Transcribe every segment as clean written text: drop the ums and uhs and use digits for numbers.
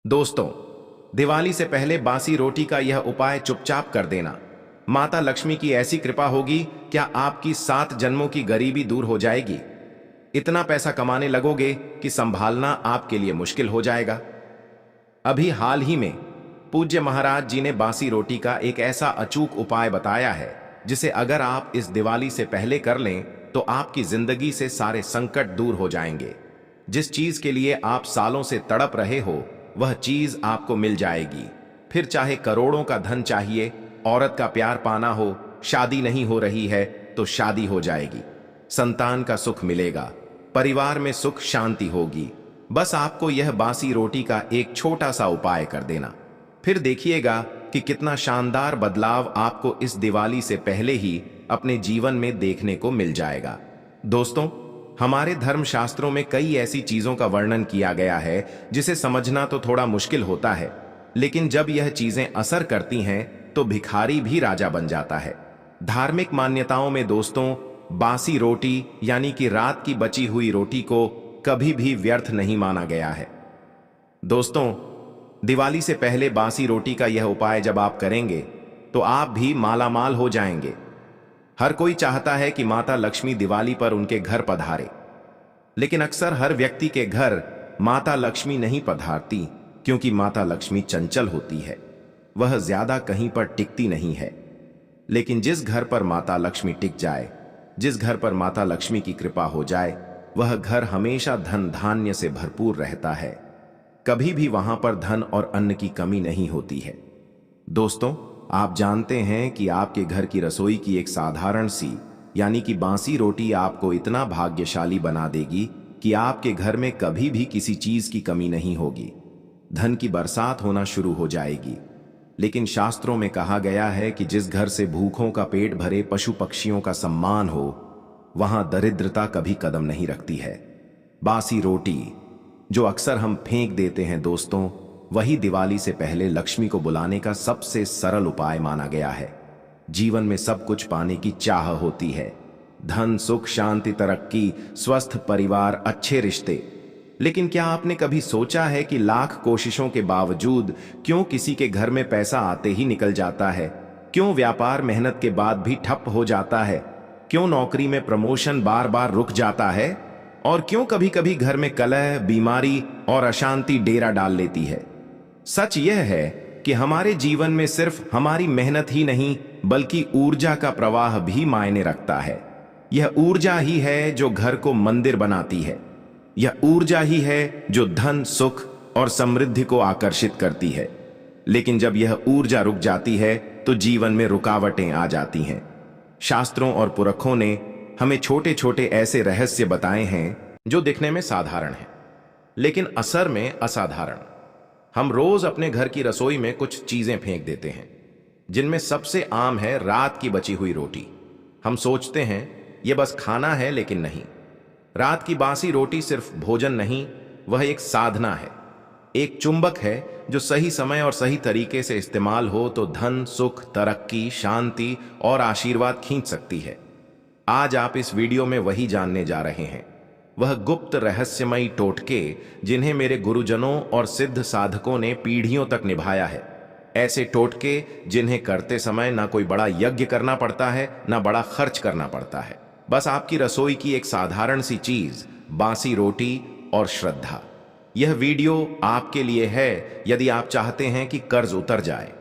दोस्तों, दिवाली से पहले बासी रोटी का यह उपाय चुपचाप कर देना। माता लक्ष्मी की ऐसी कृपा होगी, क्या आपकी 7 जन्मों की गरीबी दूर हो जाएगी। इतना पैसा कमाने लगोगे कि संभालना आपके लिए मुश्किल हो जाएगा। अभी हाल ही में पूज्य महाराज जी ने बासी रोटी का एक ऐसा अचूक उपाय बताया है, जिसे अगर आप इस दिवाली से पहले कर लें तो आपकी जिंदगी से सारे संकट दूर हो जाएंगे। जिस चीज के लिए आप सालों से तड़प रहे हो, वह चीज आपको मिल जाएगी। फिर चाहे करोड़ों का धन चाहिए, औरत का प्यार पाना हो, शादी नहीं हो रही है तो शादी हो जाएगी, संतान का सुख मिलेगा, परिवार में सुख शांति होगी। बस आपको यह बासी रोटी का एक छोटा सा उपाय कर देना। फिर देखिएगा कि कितना शानदार बदलाव आपको इस दिवाली से पहले ही अपने जीवन में देखने को मिल जाएगा। दोस्तों, हमारे धर्मशास्त्रों में कई ऐसी चीजों का वर्णन किया गया है जिसे समझना तो थोड़ा मुश्किल होता है, लेकिन जब यह चीजें असर करती हैं तो भिखारी भी राजा बन जाता है। धार्मिक मान्यताओं में दोस्तों, बासी रोटी यानी कि रात की बची हुई रोटी को कभी भी व्यर्थ नहीं माना गया है। दोस्तों, दिवाली से पहले बासी रोटी का यह उपाय जब आप करेंगे तो आप भी मालामाल हो जाएंगे। हर कोई चाहता है कि माता लक्ष्मी दिवाली पर उनके घर पधारे, लेकिन अक्सर हर व्यक्ति के घर माता लक्ष्मी नहीं पधारती, क्योंकि माता लक्ष्मी चंचल होती है, वह ज्यादा कहीं पर टिकती नहीं है। लेकिन जिस घर पर माता लक्ष्मी टिक जाए, जिस घर पर माता लक्ष्मी की कृपा हो जाए, वह घर हमेशा धन धान्य से भरपूर रहता है। कभी भी वहां पर धन और अन्न की कमी नहीं होती है। दोस्तों, आप जानते हैं कि आपके घर की रसोई की एक साधारण सी यानी कि बासी रोटी आपको इतना भाग्यशाली बना देगी कि आपके घर में कभी भी किसी चीज की कमी नहीं होगी। धन की बरसात होना शुरू हो जाएगी। लेकिन शास्त्रों में कहा गया है कि जिस घर से भूखों का पेट भरे, पशु पक्षियों का सम्मान हो, वहां दरिद्रता कभी कदम नहीं रखती है। बासी रोटी जो अक्सर हम फेंक देते हैं दोस्तों, वही दिवाली से पहले लक्ष्मी को बुलाने का सबसे सरल उपाय माना गया है। जीवन में सब कुछ पाने की चाह होती है, धन, सुख, शांति, तरक्की, स्वस्थ परिवार, अच्छे रिश्ते। लेकिन क्या आपने कभी सोचा है कि लाख कोशिशों के बावजूद क्यों किसी के घर में पैसा आते ही निकल जाता है? क्यों व्यापार मेहनत के बाद भी ठप हो जाता है? क्यों नौकरी में प्रमोशन बार बार रुक जाता है? और क्यों कभी कभी घर में कलह, बीमारी और अशांति डेरा डाल लेती है? सच यह है कि हमारे जीवन में सिर्फ हमारी मेहनत ही नहीं, बल्कि ऊर्जा का प्रवाह भी मायने रखता है। यह ऊर्जा ही है जो घर को मंदिर बनाती है। यह ऊर्जा ही है जो धन, सुख और समृद्धि को आकर्षित करती है। लेकिन जब यह ऊर्जा रुक जाती है तो जीवन में रुकावटें आ जाती हैं। शास्त्रों और पुरखों ने हमें छोटे छोटे ऐसे रहस्य बताए हैं जो दिखने में साधारण हैं, लेकिन असर में असाधारण। हम रोज अपने घर की रसोई में कुछ चीजें फेंक देते हैं, जिनमें सबसे आम है रात की बची हुई रोटी। हम सोचते हैं यह बस खाना है, लेकिन नहीं। रात की बासी रोटी सिर्फ भोजन नहीं, वह एक साधना है, एक चुंबक है जो सही समय और सही तरीके से इस्तेमाल हो तो धन, सुख, तरक्की, शांति और आशीर्वाद खींच सकती है। आज आप इस वीडियो में वही जानने जा रहे हैं, वह गुप्त रहस्यमयी टोटके जिन्हें मेरे गुरुजनों और सिद्ध साधकों ने पीढ़ियों तक निभाया है। ऐसे टोटके जिन्हें करते समय ना कोई बड़ा यज्ञ करना पड़ता है, ना बड़ा खर्च करना पड़ता है। बस आपकी रसोई की एक साधारण सी चीज, बासी रोटी और श्रद्धा। यह वीडियो आपके लिए है यदि आप चाहते हैं कि कर्ज उतर जाए,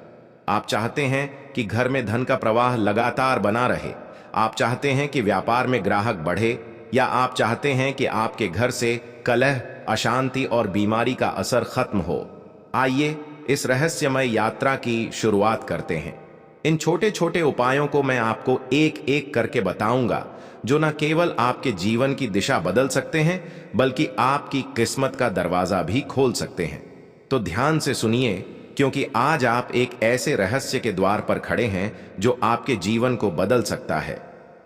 आप चाहते हैं कि घर में धन का प्रवाह लगातार बना रहे, आप चाहते हैं कि व्यापार में ग्राहक बढ़े, या आप चाहते हैं कि आपके घर से कलह, अशांति और बीमारी का असर खत्म हो। आइए इस रहस्यमय यात्रा की शुरुआत करते हैं। इन छोटे छोटे उपायों को मैं आपको एक एक करके बताऊंगा, जो न केवल आपके जीवन की दिशा बदल सकते हैं, बल्कि आपकी किस्मत का दरवाजा भी खोल सकते हैं। तो ध्यान से सुनिए, क्योंकि आज आप एक ऐसे रहस्य के द्वार पर खड़े हैं जो आपके जीवन को बदल सकता है।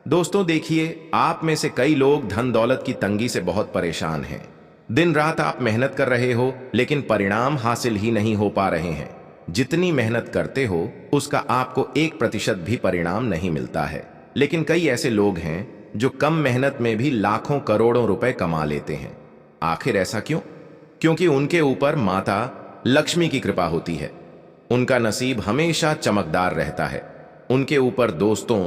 दोस्तों देखिए, आप में से कई लोग धन दौलत की तंगी से बहुत परेशान हैं। दिन रात आप मेहनत कर रहे हो, लेकिन परिणाम हासिल ही नहीं हो पा रहे हैं। जितनी मेहनत करते हो उसका आपको 1% भी परिणाम नहीं मिलता है। लेकिन कई ऐसे लोग हैं जो कम मेहनत में भी लाखों करोड़ों रुपए कमा लेते हैं। आखिर ऐसा क्यों? क्योंकि उनके ऊपर माता लक्ष्मी की कृपा होती है। उनका नसीब हमेशा चमकदार रहता है। उनके ऊपर दोस्तों,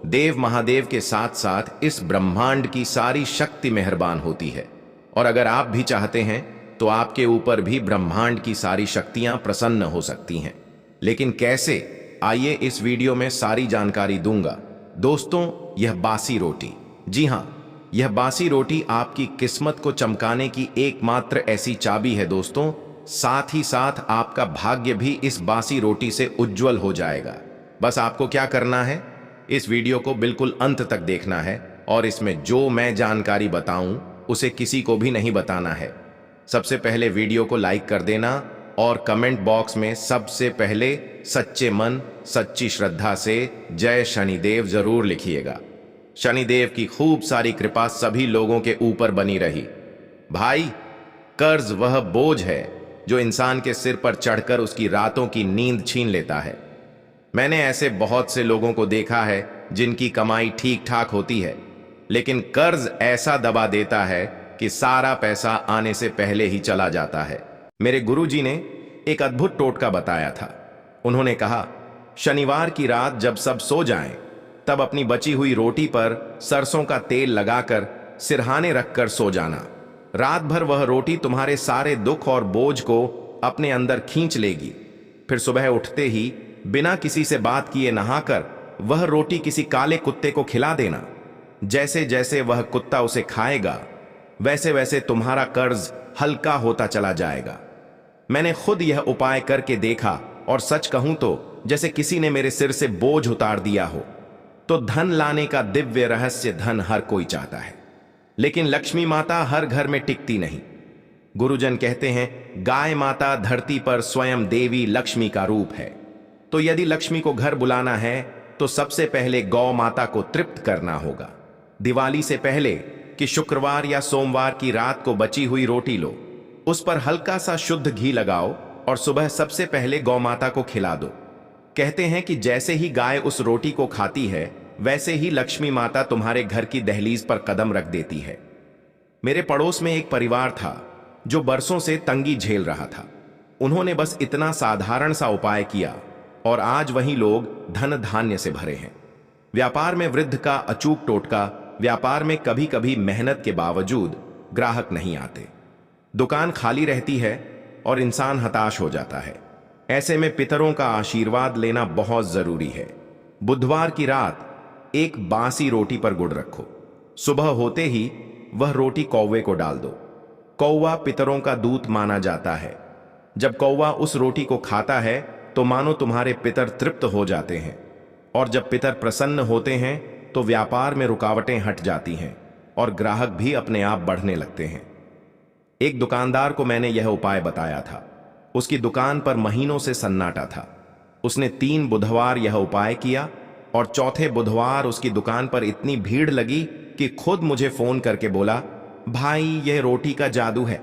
देव महादेव के साथ साथ इस ब्रह्मांड की सारी शक्ति मेहरबान होती है। और अगर आप भी चाहते हैं तो आपके ऊपर भी ब्रह्मांड की सारी शक्तियां प्रसन्न हो सकती हैं। लेकिन कैसे, आइए इस वीडियो में सारी जानकारी दूंगा। दोस्तों, यह बासी रोटी, जी हां, यह बासी रोटी आपकी किस्मत को चमकाने की एकमात्र ऐसी चाबी है दोस्तों। साथ ही साथ आपका भाग्य भी इस बासी रोटी से उज्जवल हो जाएगा। बस आपको क्या करना है, इस वीडियो को बिल्कुल अंत तक देखना है और इसमें जो मैं जानकारी बताऊं उसे किसी को भी नहीं बताना है। सबसे पहले वीडियो को लाइक कर देना और कमेंट बॉक्स में सबसे पहले सच्चे मन सच्ची श्रद्धा से जय शनिदेव जरूर लिखिएगा। शनिदेव की खूब सारी कृपा सभी लोगों के ऊपर बनी रही। भाई, कर्ज वह बोझ है जो इंसान के सिर पर चढ़कर उसकी रातों की नींद छीन लेता है। मैंने ऐसे बहुत से लोगों को देखा है जिनकी कमाई ठीक ठाक होती है, लेकिन कर्ज ऐसा दबा देता है कि सारा पैसा आने से पहले ही चला जाता है। मेरे गुरुजी ने एक अद्भुत टोटका बताया था। उन्होंने कहा, शनिवार की रात जब सब सो जाएं, तब अपनी बची हुई रोटी पर सरसों का तेल लगाकर सिरहाने रखकर सो जाना। रात भर वह रोटी तुम्हारे सारे दुख और बोझ को अपने अंदर खींच लेगी। फिर सुबह उठते ही बिना किसी से बात किए नहाकर वह रोटी किसी काले कुत्ते को खिला देना। जैसे जैसे वह कुत्ता उसे खाएगा, वैसे वैसे तुम्हारा कर्ज हल्का होता चला जाएगा। मैंने खुद यह उपाय करके देखा और सच कहूं तो जैसे किसी ने मेरे सिर से बोझ उतार दिया हो। तो धन लाने का दिव्य रहस्य धन हर कोई चाहता है, लेकिन लक्ष्मी माता हर घर में टिकती नहीं। गुरुजन कहते हैं, गाय माता धरती पर स्वयं देवी लक्ष्मी का रूप है। तो यदि लक्ष्मी को घर बुलाना है तो सबसे पहले गौ माता को तृप्त करना होगा। दिवाली से पहले कि शुक्रवार या सोमवार की रात को बची हुई रोटी लो, उस पर हल्का सा शुद्ध घी लगाओ और सुबह सबसे पहले गौ माता को खिला दो। कहते हैं कि जैसे ही गाय उस रोटी को खाती है, वैसे ही लक्ष्मी माता तुम्हारे घर की दहलीज पर कदम रख देती है। मेरे पड़ोस में एक परिवार था जो बरसों से तंगी झेल रहा था। उन्होंने बस इतना साधारण सा उपाय किया और आज वही लोग धन धान्य से भरे हैं। व्यापार में वृद्ध का अचूक टोटका। व्यापार में कभी कभी मेहनत के बावजूद ग्राहक नहीं आते, दुकान खाली रहती है और इंसान हताश हो जाता है। ऐसे में पितरों का आशीर्वाद लेना बहुत जरूरी है। बुधवार की रात एक बासी रोटी पर गुड़ रखो। सुबह होते ही वह रोटी कौवे को डाल दो। कौवा पितरों का दूत माना जाता है। जब कौवा उस रोटी को खाता है तो मानो तुम्हारे पितर तृप्त हो जाते हैं, और जब पितर प्रसन्न होते हैं तो व्यापार में रुकावटें हट जाती हैं और ग्राहक भी अपने आप बढ़ने लगते हैं। एक दुकानदार को मैंने यह उपाय बताया था। उसकी दुकान पर महीनों से सन्नाटा था। उसने 3 बुधवार यह उपाय किया और चौथे बुधवार उसकी दुकान पर इतनी भीड़ लगी कि खुद मुझे फोन करके बोला, भाई यह रोटी का जादू है।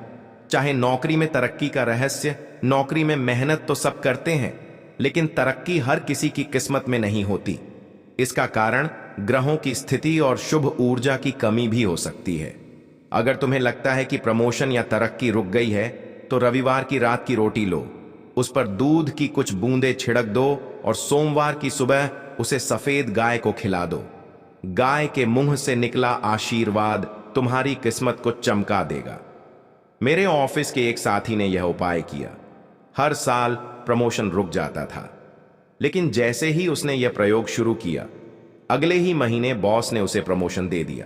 चाहे नौकरी में तरक्की का रहस्य, नौकरी में मेहनत तो सब करते हैं, लेकिन तरक्की हर किसी की किस्मत में नहीं होती। इसका कारण ग्रहों की स्थिति और शुभ ऊर्जा की कमी भी हो सकती है। अगर तुम्हें लगता है कि प्रमोशन या तरक्की रुक गई है तो रविवार की रात की रोटी लो, उस पर दूध की कुछ बूंदें छिड़क दो और सोमवार की सुबह उसे सफेद गाय को खिला दो। गाय के मुंह से निकला आशीर्वाद तुम्हारी किस्मत को चमका देगा। मेरे ऑफिस के एक साथी ने यह उपाय किया। हर साल प्रमोशन रुक जाता था, लेकिन जैसे ही उसने यह प्रयोग शुरू किया, अगले ही महीने बॉस ने उसे प्रमोशन दे दिया।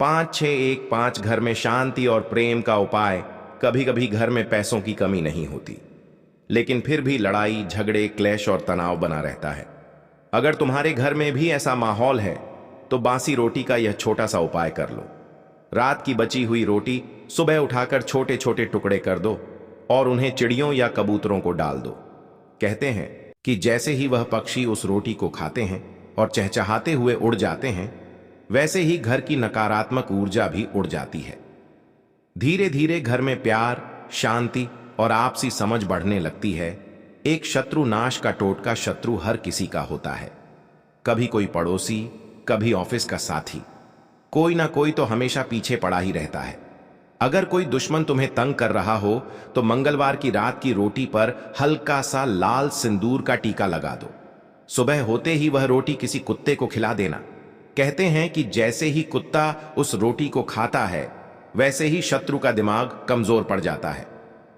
5-6-1-5 घर में शांति और प्रेम का उपाय। कभी कभी घर में पैसों की कमी नहीं होती, लेकिन फिर भी लड़ाई झगड़े क्लेश और तनाव बना रहता है। अगर तुम्हारे घर में भी ऐसा माहौल है तो बासी रोटी का यह छोटा सा उपाय कर लो। रात की बची हुई रोटी सुबह उठाकर छोटे छोटे टुकड़े कर दो और उन्हें चिड़ियों या कबूतरों को डाल दो। कहते हैं कि जैसे ही वह पक्षी उस रोटी को खाते हैं और चहचहाते हुए उड़ जाते हैं, वैसे ही घर की नकारात्मक ऊर्जा भी उड़ जाती है। धीरे धीरे घर में प्यार, शांति और आपसी समझ बढ़ने लगती है। एक शत्रु नाश का टोटका शत्रु हर किसी का होता है। कभी कोई पड़ोसी, कभी ऑफिस का साथी, कोई ना कोई तो हमेशा पीछे पड़ा ही रहता है। अगर कोई दुश्मन तुम्हें तंग कर रहा हो तो मंगलवार की रात की रोटी पर हल्का सा लाल सिंदूर का टीका लगा दो। सुबह होते ही वह रोटी किसी कुत्ते को खिला देना। कहते हैं कि जैसे ही कुत्ता उस रोटी को खाता है वैसे ही शत्रु का दिमाग कमजोर पड़ जाता है,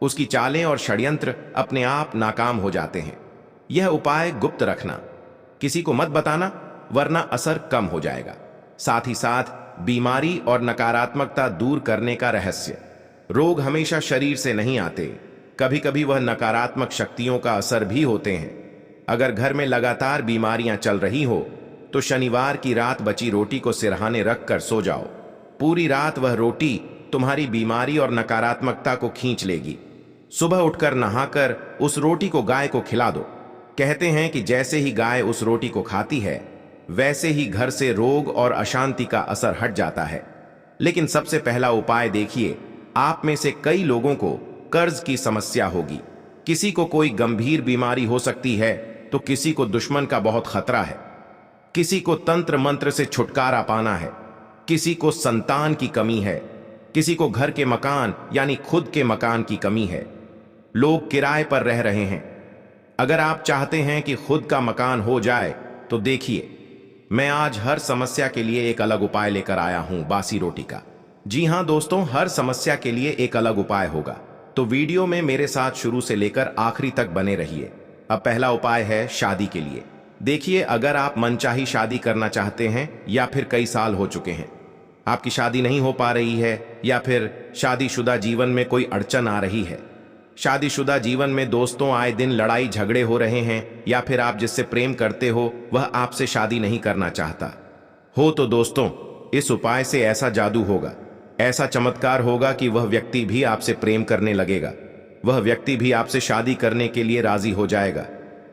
उसकी चालें और षड्यंत्र अपने आप नाकाम हो जाते हैं। यह उपाय गुप्त रखना, किसी को मत बताना, वरना असर कम हो जाएगा। साथ ही साथ बीमारी और नकारात्मकता दूर करने का रहस्य। रोग हमेशा शरीर से नहीं आते, कभी कभी वह नकारात्मक शक्तियों का असर भी होते हैं। अगर घर में लगातार बीमारियां चल रही हो तो शनिवार की रात बची रोटी को सिरहाने रखकर सो जाओ। पूरी रात वह रोटी तुम्हारी बीमारी और नकारात्मकता को खींच लेगी। सुबह उठकर नहाकर उस रोटी को गाय को खिला दो। कहते हैं कि जैसे ही गाय उस रोटी को खाती है वैसे ही घर से रोग और अशांति का असर हट जाता है। लेकिन सबसे पहला उपाय देखिए, आप में से कई लोगों को कर्ज की समस्या होगी। किसी को कोई गंभीर बीमारी हो सकती है तो किसी को दुश्मन का बहुत खतरा है, किसी को तंत्र मंत्र से छुटकारा पाना है, किसी को संतान की कमी है, किसी को घर के मकान यानी खुद के मकान की कमी है। लोग किराए पर रह रहे हैं। अगर आप चाहते हैं कि खुद का मकान हो जाए तो देखिए, मैं आज हर समस्या के लिए एक अलग उपाय लेकर आया हूं, बासी रोटी का। जी हां दोस्तों, हर समस्या के लिए एक अलग उपाय होगा, तो वीडियो में मेरे साथ शुरू से लेकर आखिरी तक बने रहिए। अब पहला उपाय है शादी के लिए। देखिए, अगर आप मनचाही शादी करना चाहते हैं या फिर कई साल हो चुके हैं, आपकी शादी नहीं हो पा रही है, या फिर शादीशुदा जीवन में कोई अड़चन आ रही है, शादीशुदा जीवन में दोस्तों आए दिन लड़ाई झगड़े हो रहे हैं, या फिर आप जिससे प्रेम करते हो वह आपसे शादी नहीं करना चाहता हो, तो दोस्तों इस उपाय से ऐसा जादू होगा, ऐसा चमत्कार होगा कि वह व्यक्ति भी आपसे प्रेम करने लगेगा, वह व्यक्ति भी आपसे शादी करने के लिए राजी हो जाएगा।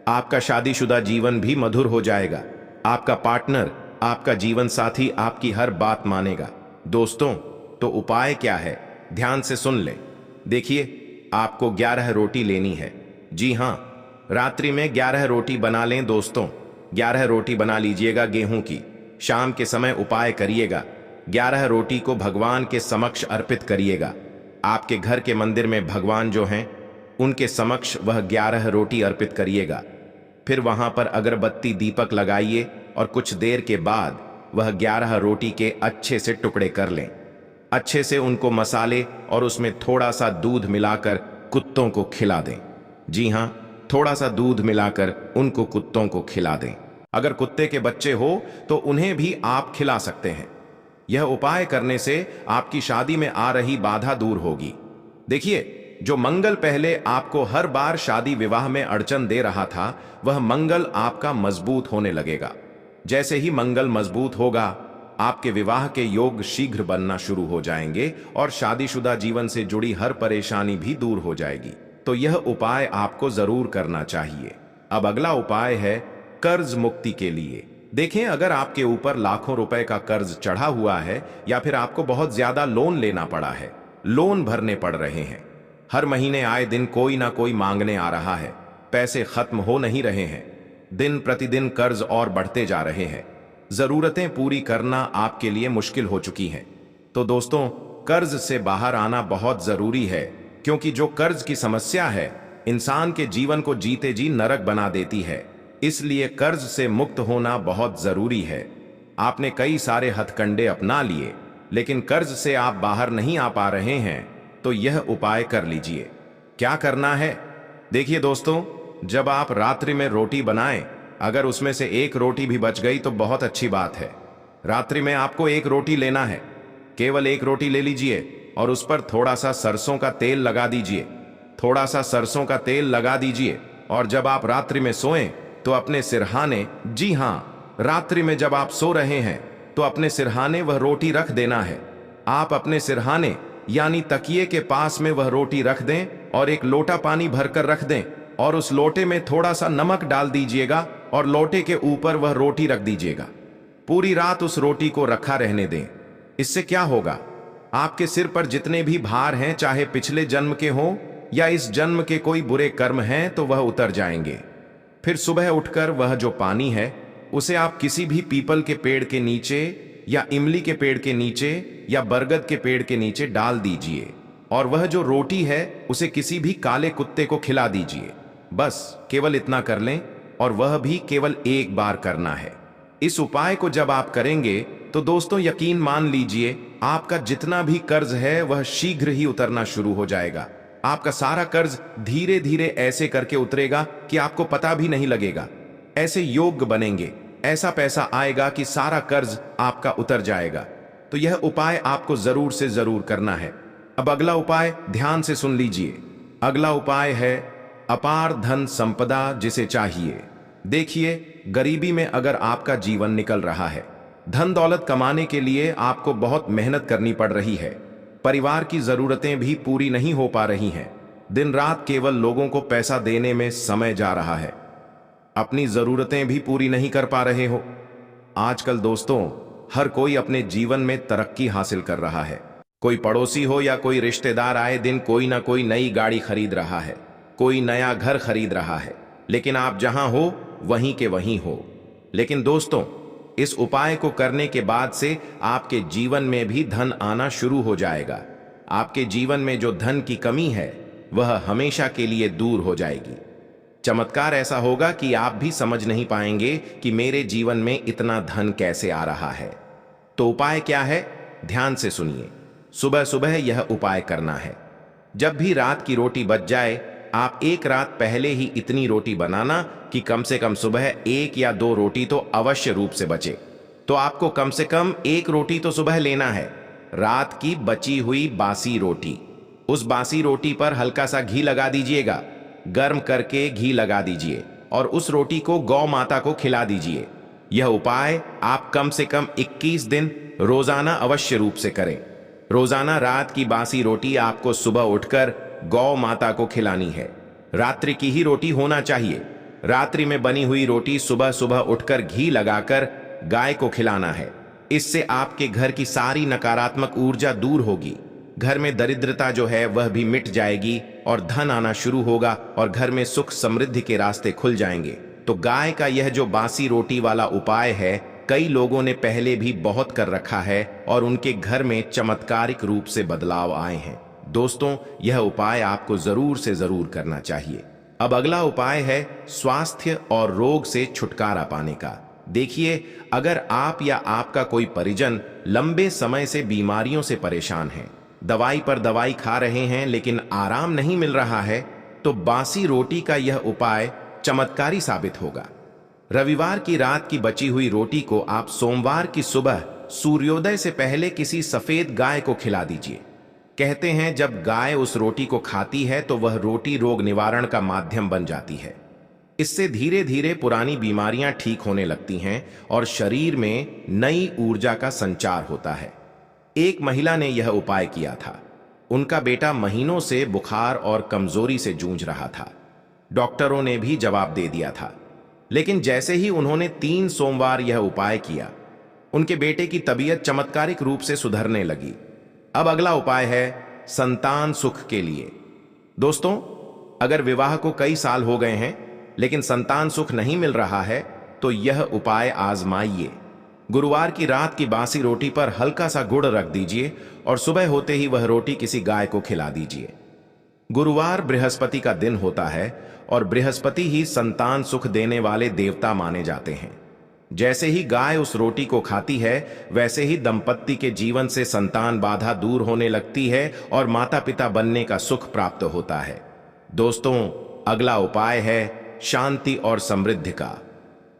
आपका शादीशुदा जीवन भी मधुर हो जाएगा। आपका पार्टनर, आपका जीवन साथी आपकी हर बात मानेगा। दोस्तों, तो उपाय क्या है, ध्यान से सुन लें। देखिए, आपको 11 रोटी लेनी है। जी हां, रात्रि में 11 रोटी बना लें दोस्तों। 11 रोटी बना लीजिएगा गेहूं की। शाम के समय उपाय करिएगा। 11 रोटी को भगवान के समक्ष अर्पित करिएगा। आपके घर के मंदिर में भगवान जो हैं उनके समक्ष वह 11 रोटी अर्पित करिएगा। फिर वहां पर अगरबत्ती दीपक लगाइए और कुछ देर के बाद वह 11 रोटी के अच्छे से टुकड़े कर लें। अच्छे से उनको मसाले और उसमें थोड़ा सा दूध मिलाकर कुत्तों को खिला दें। जी हां, थोड़ा सा दूध मिलाकर उनको कुत्तों को खिला दें। अगर कुत्ते के बच्चे हो तो उन्हें भी आप खिला सकते हैं। यह उपाय करने से आपकी शादी में आ रही बाधा दूर होगी। देखिए, जो मंगल पहले आपको हर बार शादी विवाह में अड़चन दे रहा था, वह मंगल आपका मजबूत होने लगेगा। जैसे ही मंगल मजबूत होगा, आपके विवाह के योग शीघ्र बनना शुरू हो जाएंगे और शादीशुदा जीवन से जुड़ी हर परेशानी भी दूर हो जाएगी। तो यह उपाय आपको जरूर करना चाहिए। अब अगला उपाय है कर्ज मुक्ति के लिए। देखें, अगर आपके ऊपर लाखों रुपए का कर्ज चढ़ा हुआ है या फिर आपको बहुत ज्यादा लोन लेना पड़ा है, लोन भरने पड़ रहे हैं, हर महीने आए दिन कोई ना कोई मांगने आ रहा है, पैसे खत्म हो नहीं रहे हैं, दिन प्रतिदिन कर्ज और बढ़ते जा रहे हैं, जरूरतें पूरी करना आपके लिए मुश्किल हो चुकी हैं, तो दोस्तों कर्ज से बाहर आना बहुत जरूरी है। क्योंकि जो कर्ज की समस्या है इंसान के जीवन को जीते जी नरक बना देती है। इसलिए कर्ज से मुक्त होना बहुत जरूरी है। आपने कई सारे हथकंडे अपना लिए लेकिन कर्ज से आप बाहर नहीं आ पा रहे हैं, तो यह उपाय कर लीजिए। क्या करना है? देखिए दोस्तों, जब आप रात्रि में रोटी बनाएं, अगर उसमें से एक रोटी भी बच गई तो बहुत अच्छी बात है। रात्रि में आपको एक रोटी लेना है, केवल एक रोटी ले लीजिए और उस पर थोड़ा सा सरसों का तेल लगा दीजिए। थोड़ा सा सरसों का तेल लगा दीजिए और जब आप रात्रि में सोएं तो अपने सिरहाने, जी हां, रात्रि में जब आप सो रहे हैं तो अपने सिरहाने वह रोटी रख देना है। आप अपने सिरहाने यानी तकिए के पास में वह रोटी रख दें और एक लोटा पानी भरकर रख दें और उस लोटे में थोड़ा सा नमक डाल दीजिएगा और लोटे के ऊपर वह रोटी रख दीजिएगा। पूरी रात उस रोटी को रखा रहने दें। इससे क्या होगा, आपके सिर पर जितने भी भार हैं, चाहे पिछले जन्म के हों या इस जन्म के कोई बुरे कर्म हैं, तो वह उतर जाएंगे। फिर सुबह उठकर वह जो पानी है उसे आप किसी भी पीपल के पेड़ के नीचे या इमली के पेड़ के नीचे या बरगद के पेड़ के नीचे डाल दीजिए और वह जो रोटी है उसे किसी भी काले कुत्ते को खिला दीजिए। बस केवल इतना कर लें और वह भी केवल एक बार करना है। इस उपाय को जब आप करेंगे तो दोस्तों यकीन मान लीजिए आपका जितना भी कर्ज है वह शीघ्र ही उतरना शुरू हो जाएगा। आपका सारा कर्ज धीरे धीरे ऐसे करके उतरेगा कि आपको पता भी नहीं लगेगा। ऐसे योग्य बनेंगे, ऐसा पैसा आएगा कि सारा कर्ज आपका उतर जाएगा। तो यह उपाय आपको जरूर से जरूर करना है। अब अगला उपाय ध्यान से सुन लीजिए। अगला उपाय है अपार धन संपदा जिसे चाहिए। देखिए, गरीबी में अगर आपका जीवन निकल रहा है, धन दौलत कमाने के लिए आपको बहुत मेहनत करनी पड़ रही है, परिवार की जरूरतें भी पूरी नहीं हो पा रही हैं, दिन रात केवल लोगों को पैसा देने में समय जा रहा है, अपनी जरूरतें भी पूरी नहीं कर पा रहे हो। आजकल दोस्तों हर कोई अपने जीवन में तरक्की हासिल कर रहा है। कोई पड़ोसी हो या कोई रिश्तेदार आए दिन कोई ना कोई नई गाड़ी खरीद रहा है, कोई नया घर खरीद रहा है, लेकिन आप जहां हो वहीं के वहीं हो। लेकिन दोस्तों इस उपाय को करने के बाद से आपके जीवन में भी धन आना शुरू हो जाएगा। आपके जीवन में जो धन की कमी है वह हमेशा के लिए दूर हो जाएगी। चमत्कार ऐसा होगा कि आप भी समझ नहीं पाएंगे कि मेरे जीवन में इतना धन कैसे आ रहा है। तो उपाय क्या है, ध्यान से सुनिए। सुबह सुबह यह उपाय करना है। जब भी रात की रोटी बच जाए, आप एक रात पहले ही इतनी रोटी बनाना कि कम से कम सुबह 1 या 2 रोटी तो अवश्य रूप से बचे। तो आपको कम से कम 1 रोटी तो सुबह लेना है, रात की बची हुई बासी रोटी। उस बासी रोटी पर हल्का सा घी लगा दीजिएगा, गर्म करके घी लगा दीजिए और उस रोटी को गौ माता को खिला दीजिए। यह उपाय आप कम से कम 21 दिन रोजाना अवश्य रूप से करें। रोजाना रात की बासी रोटी आपको सुबह उठकर गौ माता को खिलानी है। रात्रि की ही रोटी होना चाहिए। रात्रि में बनी हुई रोटी सुबह सुबह उठकर घी लगाकर गाय को खिलाना है। इससे आपके घर की सारी नकारात्मक ऊर्जा दूर होगी, घर में दरिद्रता जो है वह भी मिट जाएगी और धन आना शुरू होगा और घर में सुख समृद्धि के रास्ते खुल जाएंगे। तो गाय का यह जो बासी रोटी वाला उपाय है कई लोगों ने पहले भी बहुत कर रखा है और उनके घर में चमत्कारिक रूप से बदलाव आए हैं। दोस्तों यह उपाय आपको जरूर से जरूर करना चाहिए। अब अगला उपाय है स्वास्थ्य और रोग से छुटकारा पाने का। देखिए, अगर आप या आपका कोई परिजन लंबे समय से बीमारियों से परेशान है, दवाई पर दवाई खा रहे हैं लेकिन आराम नहीं मिल रहा है, तो बासी रोटी का यह उपाय चमत्कारी साबित होगा। रविवार की रात की बची हुई रोटी को आप सोमवार की सुबह सूर्योदय से पहले किसी सफेद गाय को खिला दीजिए। कहते हैं जब गाय उस रोटी को खाती है तो वह रोटी रोग निवारण का माध्यम बन जाती है। इससे धीरे धीरे पुरानी बीमारियां ठीक होने लगती हैं और शरीर में नई ऊर्जा का संचार होता है। एक महिला ने यह उपाय किया था। उनका बेटा महीनों से बुखार और कमजोरी से जूझ रहा था। डॉक्टरों ने भी जवाब दे दिया था, लेकिन जैसे ही उन्होंने 3 सोमवार यह उपाय किया, उनके बेटे की तबीयत चमत्कारिक रूप से सुधरने लगी। अब अगला उपाय है संतान सुख के लिए। दोस्तों, अगर विवाह को कई साल हो गए हैं लेकिन संतान सुख नहीं मिल रहा है तो यह उपाय आजमाइए। गुरुवार की रात की बासी रोटी पर हल्का सा गुड़ रख दीजिए और सुबह होते ही वह रोटी किसी गाय को खिला दीजिए। गुरुवार बृहस्पति का दिन होता है और बृहस्पति ही संतान सुख देने वाले देवता माने जाते हैं। जैसे ही गाय उस रोटी को खाती है वैसे ही दंपत्ति के जीवन से संतान बाधा दूर होने लगती है और माता पिता बनने का सुख प्राप्त होता है। दोस्तों, अगला उपाय है शांति और समृद्धि का।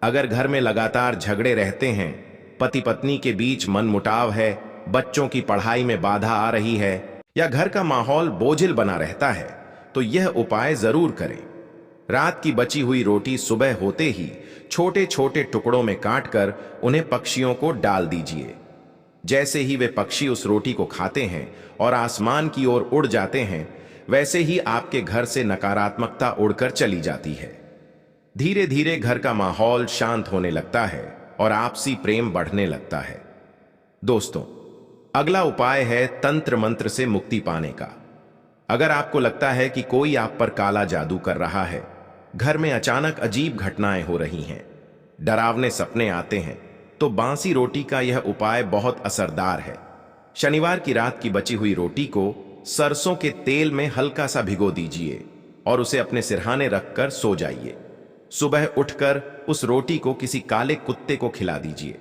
अगर घर में लगातार झगड़े रहते हैं, पति पत्नी के बीच मनमुटाव है, बच्चों की पढ़ाई में बाधा आ रही है या घर का माहौल बोझिल बना रहता है, तो यह उपाय जरूर करें। रात की बची हुई रोटी सुबह होते ही छोटे छोटे टुकड़ों में काटकर उन्हें पक्षियों को डाल दीजिए। जैसे ही वे पक्षी उस रोटी को खाते हैं और आसमान की ओर उड़ जाते हैं, वैसे ही आपके घर से नकारात्मकता उड़कर चली जाती है। धीरे धीरे घर का माहौल शांत होने लगता है और आपसी प्रेम बढ़ने लगता है। दोस्तों, अगला उपाय है तंत्र मंत्र से मुक्ति पाने का। अगर आपको लगता है कि कोई आप पर काला जादू कर रहा है, घर में अचानक अजीब घटनाएं हो रही हैं, डरावने सपने आते हैं तो बासी रोटी का यह उपाय बहुत असरदार है। शनिवार की रात की बची हुई रोटी को सरसों के तेल में हल्का सा भिगो दीजिए और उसे अपने सिरहाने रखकर सो जाइए। सुबह उठकर उस रोटी को किसी काले कुत्ते को खिला दीजिए।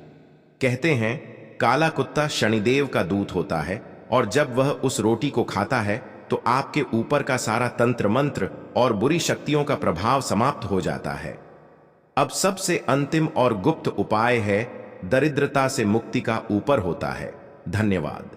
कहते हैं काला कुत्ता शनिदेव का दूत होता है और जब वह उस रोटी को खाता है तो आपके ऊपर का सारा तंत्र मंत्र और बुरी शक्तियों का प्रभाव समाप्त हो जाता है। अब सबसे अंतिम और गुप्त उपाय है, दरिद्रता से मुक्ति का ऊपर होता है। धन्यवाद।